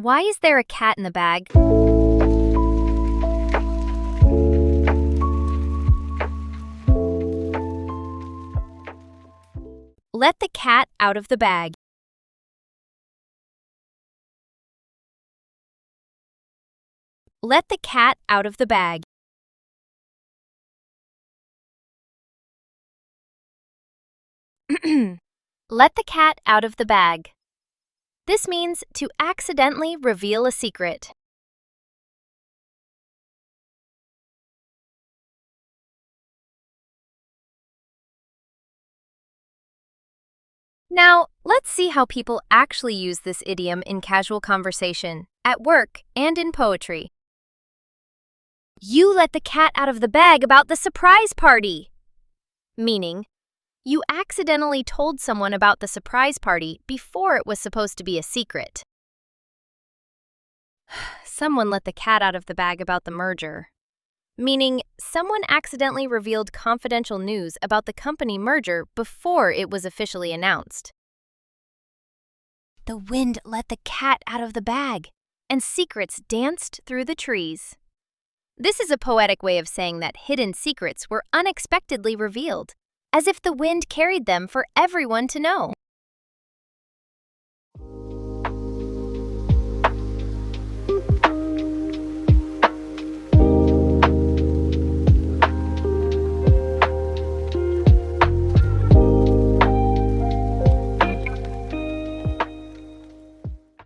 Why is there a cat in the bag? Let the cat out of the bag. Let the cat out of the bag. Let the cat out of the bag. This means to accidentally reveal a secret. Now, let's see how people actually use this idiom in casual conversation, at work, and in poetry. You let the cat out of the bag about the surprise party. Meaning, you accidentally told someone about the surprise party before it was supposed to be a secret. Someone let the cat out of the bag about the merger. Meaning, someone accidentally revealed confidential news about the company merger before it was officially announced. The wind let the cat out of the bag, and secrets danced through the trees. This is a poetic way of saying that hidden secrets were unexpectedly revealed, as if the wind carried them for everyone to know.